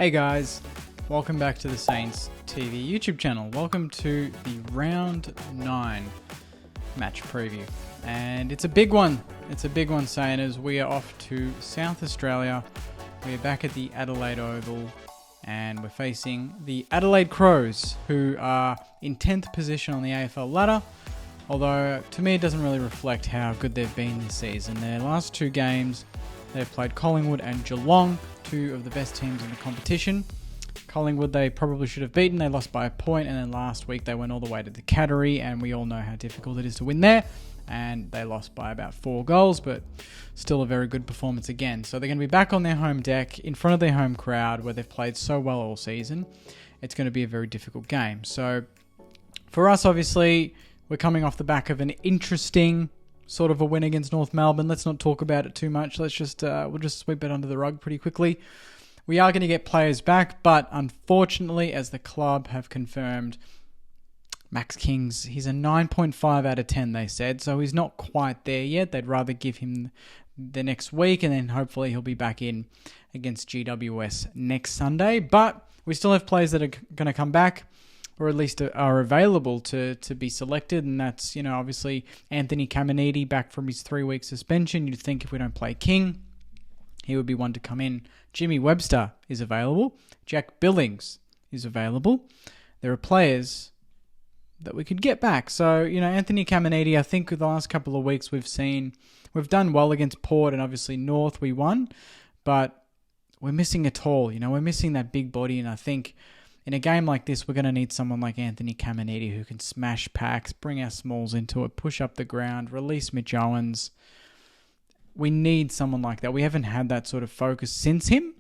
Hey guys, welcome back to the Saints TV YouTube channel. Welcome to the Round 9 match preview. And it's a big one. It's a big one, Saints. We are off to South Australia. We're back at the Adelaide Oval and we're facing the Adelaide Crows, who are in 10th position on the AFL ladder. Although, to me, it doesn't really reflect how good they've been this season. Their last two games, they've played Collingwood and Geelong, two of the best teams in the competition. Collingwood, they probably should have beaten. They lost by a point, and then last week they went all the way to the Cattery, and we all know how difficult it is to win there. And they lost by about 4 goals, but still a very good performance again. So they're going to be back on their home deck, in front of their home crowd, where they've played so well all season. It's going to be a very difficult game. So for us, obviously, we're coming off the back of an interesting sort of a win against North Melbourne. Let's not talk about it too much. Let's just we'll just sweep it under the rug pretty quickly. We are going to get players back, but unfortunately, as the club have confirmed, Max King's, he's a 9.5 out of 10, they said, so he's not quite there yet. They'd rather give him the next week, and then hopefully he'll be back in against GWS next Sunday. But we still have players that are going to come back, or at least are available to be selected, and that's, you know, obviously Anthony Caminiti back from his 3-week suspension. You'd think if we don't play King, he would be one to come in. Jimmy Webster is available. Jack Billings is available. There are players that we could get back. So, you know, Anthony Caminiti, I think the last couple of weeks we've done well against Port, and obviously North we won, but we're missing a tall, you know, we're missing that big body, and I think in a game like this, we're going to need someone like Anthony Caminiti who can smash packs, bring our smalls into it, push up the ground, release Mitch Owens. We need someone like that. We haven't had that sort of focus since him.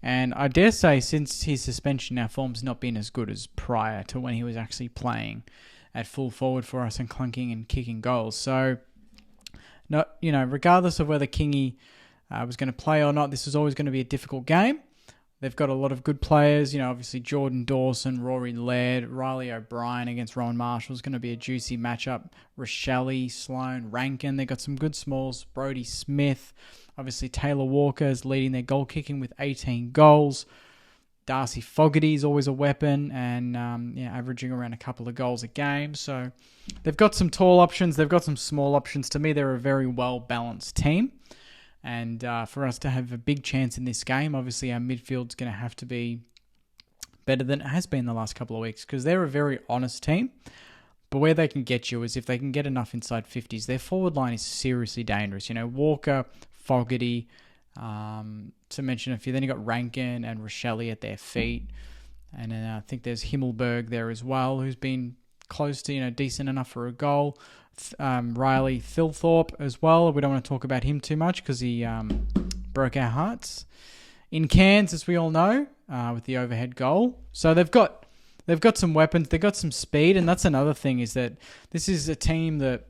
And I dare say since his suspension, our form's not been as good as prior to when he was actually playing at full forward for us and clunking and kicking goals. So, no, you know, regardless of whether Kingy was going to play or not, this was always going to be a difficult game. They've got a lot of good players, you know, obviously Jordan Dawson, Rory Laird, Riley O'Brien against Rowan Marshall is going to be a juicy matchup. Rochelle, Sloan, Rankin, they've got some good smalls. Brodie Smith, obviously Taylor Walker is leading their goal kicking with 18 goals. Darcy Fogarty is always a weapon and averaging around a couple of goals a game. So they've got some tall options, they've got some small options. To me, they're a very well-balanced team. And for us to have a big chance in this game, obviously our midfield's going to have to be better than it has been the last couple of weeks, because they're a very honest team. But where they can get you is if they can get enough inside 50s. Their forward line is seriously dangerous. You know, Walker, Fogarty, to mention a few. Then you got Rankin and Rochelle at their feet. And then I think there's Himmelberg there as well, who's been close to, you know, decent enough for a goal. Riley Thilthorpe as well. We don't want to talk about him too much because he broke our hearts in Cairns, as we all know, with the overhead goal. So they've got some weapons, they've got some speed, and that's another thing, is that this is a team that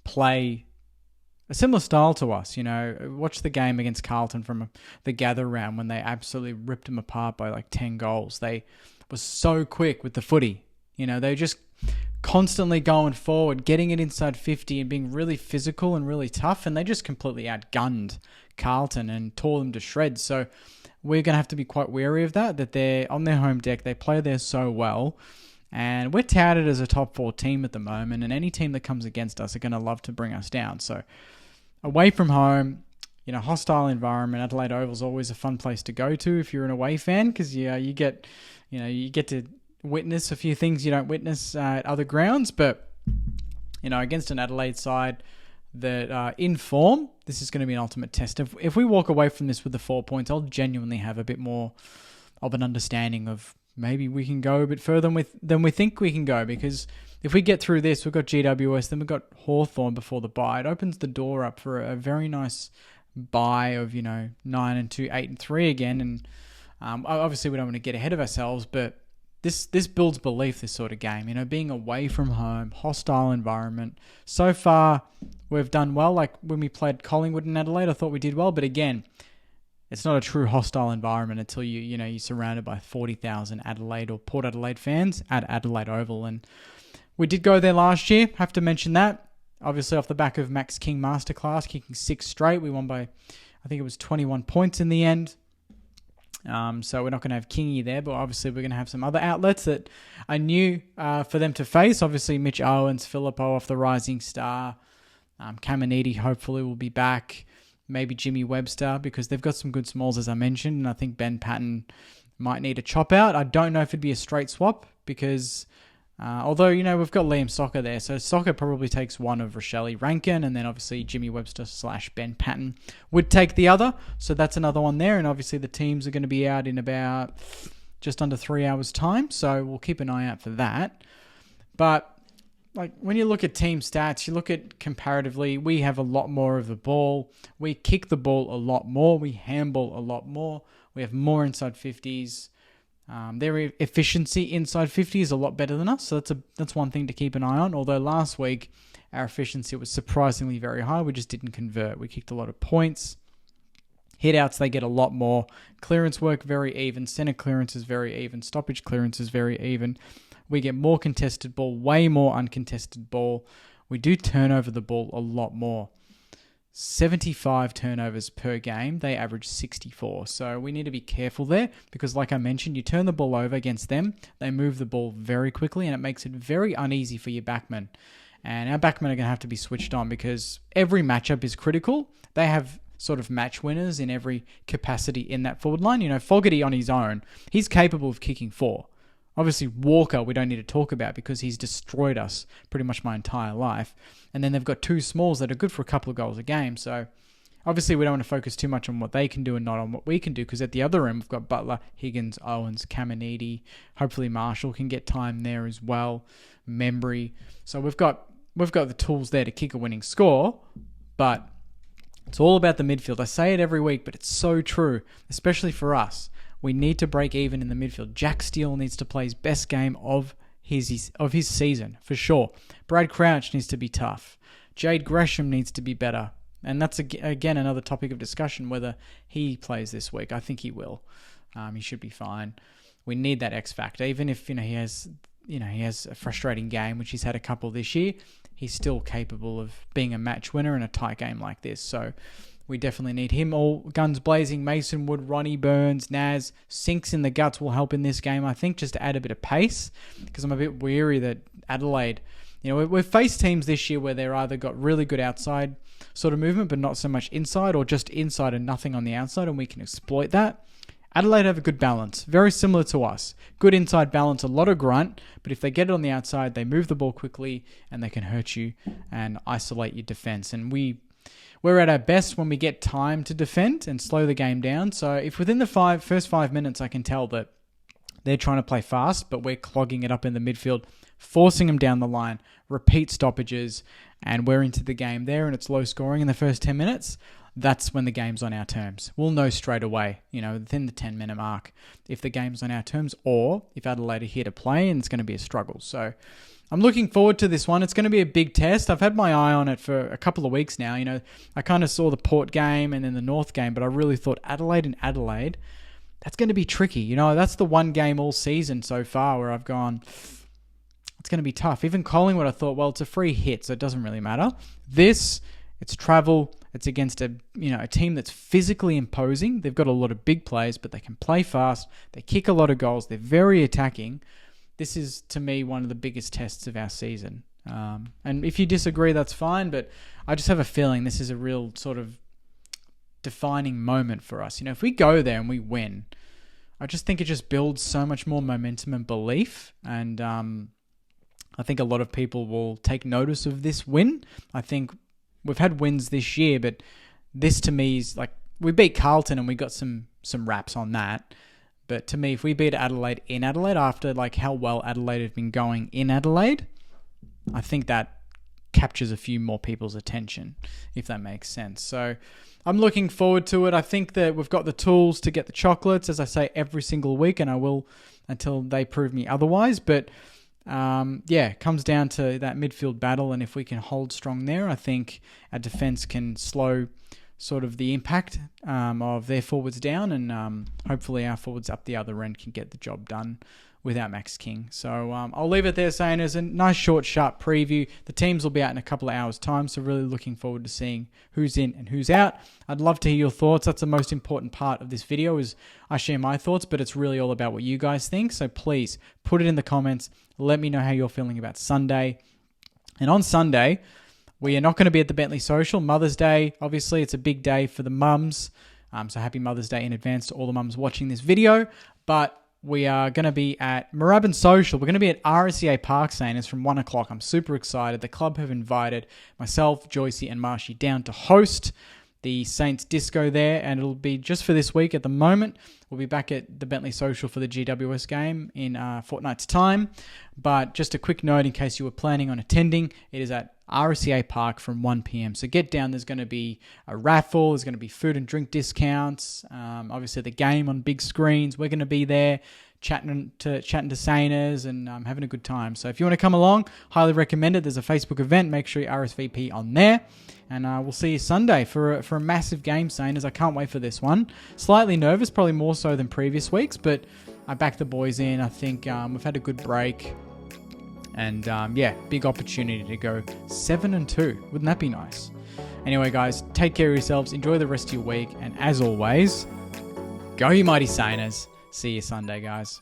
play a similar style to us. You know, watch the game against Carlton from the gather round when they absolutely ripped them apart by like 10 goals. They were so quick with the footy. You know, they just constantly going forward, getting it inside 50 and being really physical and really tough, and they just completely outgunned Carlton and tore them to shreds. So we're going to have to be quite wary of that they're on their home deck, they play there so well, and we're touted as a top 4 team at the moment, and any team that comes against us are going to love to bring us down. So away from home, you know, hostile environment, Adelaide Oval is always a fun place to go to if you're an away fan, because you get to witness a few things you don't witness at other grounds. But, you know, against an Adelaide side that are in form, this is going to be an ultimate test. If we walk away from this with the 4 points, I'll genuinely have a bit more of an understanding of maybe we can go a bit further than we think we can go, because if we get through this, we've got GWS, then we've got Hawthorn before the bye. It opens the door up for a very nice bye of, you know, 9-2, 8-3 again. And obviously we don't want to get ahead of ourselves, but This builds belief, this sort of game. You know, being away from home, hostile environment. So far, we've done well. Like when we played Collingwood and Adelaide, I thought we did well. But again, it's not a true hostile environment until you're surrounded by 40,000 Adelaide or Port Adelaide fans at Adelaide Oval. And we did go there last year. Have to mention that. Obviously, off the back of Max King masterclass, kicking 6 straight. We won by, I think it was 21 points in the end. So we're not going to have Kingy there, but obviously we're going to have some other outlets that are new for them to face. Obviously Mitch Owens, Filippo off the rising star. Caminiti hopefully will be back. Maybe Jimmy Webster, because they've got some good smalls, as I mentioned. And I think Ben Patton might need a chop out. I don't know if it'd be a straight swap because... although, we've got Liam Soccer there. So Soccer probably takes one of Rochelle Rankin, and then obviously Jimmy Webster / Ben Patton would take the other. So that's another one there. And obviously the teams are going to be out in about just under 3 hours' time. So we'll keep an eye out for that. But when you look at team stats, you look at comparatively, we have a lot more of the ball. We kick the ball a lot more. We handball a lot more. We have more inside 50s. Their efficiency inside 50 is a lot better than us, so that's one thing to keep an eye on. Although last week, our efficiency was surprisingly very high. We just didn't convert. We kicked a lot of points. Hit-outs, they get a lot more. Clearance work, very even. Centre clearance is very even. Stoppage clearance is very even. We get more contested ball, way more uncontested ball. We do turn over the ball a lot more. 75 turnovers per game. They average 64. So we need to be careful there because, like I mentioned, you turn the ball over against them. They move the ball very quickly and it makes it very uneasy for your backmen. And our backmen are going to have to be switched on because every matchup is critical. They have sort of match winners in every capacity in that forward line. Fogarty on his own, he's capable of kicking 4. Obviously, Walker, we don't need to talk about because he's destroyed us pretty much my entire life. And then they've got 2 smalls that are good for a couple of goals a game. So, obviously, we don't want to focus too much on what they can do and not on what we can do because at the other end, we've got Butler, Higgins, Owens, Caminiti. Hopefully, Marshall can get time there as well. Membry. So, we've got the tools there to kick a winning score, but it's all about the midfield. I say it every week, but it's so true, especially for us. We need to break even in the midfield. Jack Steele needs to play his best game of his season, for sure. Brad Crouch needs to be tough. Jade Gresham needs to be better. And that's, again, another topic of discussion, whether he plays this week. I think he will. He should be fine. We need that X factor. Even if he has a frustrating game, which he's had a couple this year, he's still capable of being a match winner in a tight game like this. So we definitely need him. All guns blazing. Mason Wood, Ronnie Burns, Naz. Sinks in the guts will help in this game, I think, just to add a bit of pace. Because I'm a bit weary that Adelaide... we've faced teams this year where they're either got really good outside sort of movement, but not so much inside, or just inside and nothing on the outside, and we can exploit that. Adelaide have a good balance. Very similar to us. Good inside balance, a lot of grunt, but if they get it on the outside, they move the ball quickly, and they can hurt you and isolate your defense. And we're at our best when we get time to defend and slow the game down. So if within the first 5 minutes I can tell that they're trying to play fast, but we're clogging it up in the midfield, forcing them down the line, repeat stoppages, and we're into the game there and it's low scoring in the first 10 minutes, that's when the game's on our terms. We'll know straight away, within the 10-minute mark, if the game's on our terms or if Adelaide are here to play and it's going to be a struggle. So I'm looking forward to this one. It's going to be a big test. I've had my eye on it for a couple of weeks now. I kind of saw the Port game and then the North game, but I really thought Adelaide, that's going to be tricky. That's the one game all season so far where I've gone, it's going to be tough. Even Collingwood, I thought, well, it's a free hit, so it doesn't really matter. This, it's travel. It's against a team that's physically imposing. They've got a lot of big players, but they can play fast. They kick a lot of goals. They're very attacking. This is, to me, one of the biggest tests of our season. And if you disagree, that's fine, but I just have a feeling this is a real sort of defining moment for us. If we go there and we win, I just think it just builds so much more momentum and belief. And I think a lot of people will take notice of this win. I think we've had wins this year, but this to me is like, we beat Carlton and we got some raps on that. But to me, if we beat Adelaide in Adelaide after how well Adelaide have been going in Adelaide, I think that captures a few more people's attention, if that makes sense. So I'm looking forward to it. I think that we've got the tools to get the chocolates, as I say every single week, and I will until they prove me otherwise. But it comes down to that midfield battle, and if we can hold strong there, I think our defence can slow sort of the impact of their forwards down, and hopefully our forwards up the other end can get the job done without Max King. So I'll leave it there, saying as a nice short, sharp preview. The teams will be out in a couple of hours' time, so really looking forward to seeing who's in and who's out. I'd love to hear your thoughts. That's the most important part of this video, is I share my thoughts, but it's really all about what you guys think. So please put it in the comments. Let me know how you're feeling about Sunday. And on Sunday, we are not going to be at the Bentley Social. Mother's Day, obviously, it's a big day for the mums. So happy Mother's Day in advance to all the mums watching this video. But we are going to be at Moorabbin Social. We're going to be at RSEA Park, saying it's from 1 o'clock. I'm super excited. The club have invited myself, Joycey, and Marshy down to host the Saints Disco there, and it'll be just for this week at the moment. We'll be back at the Bentley Social for the GWS game in a fortnight's time. But just a quick note in case you were planning on attending, it is at RSEA Park from 1 p.m. So get down. There's going to be a raffle. There's going to be food and drink discounts. Obviously, the game on big screens. We're going to be there chatting to Sainers and having a good time. So if you want to come along, highly recommend it. There's a Facebook event. Make sure you RSVP on there. And we'll see you Sunday for a massive game, Sainers. I can't wait for this one. Slightly nervous, probably more so than previous weeks, but I backed the boys in. I think we've had a good break. And big opportunity to go 7-2. Wouldn't that be nice? Anyway, guys, take care of yourselves. Enjoy the rest of your week. And as always, go you mighty Sainers. See you Sunday, guys.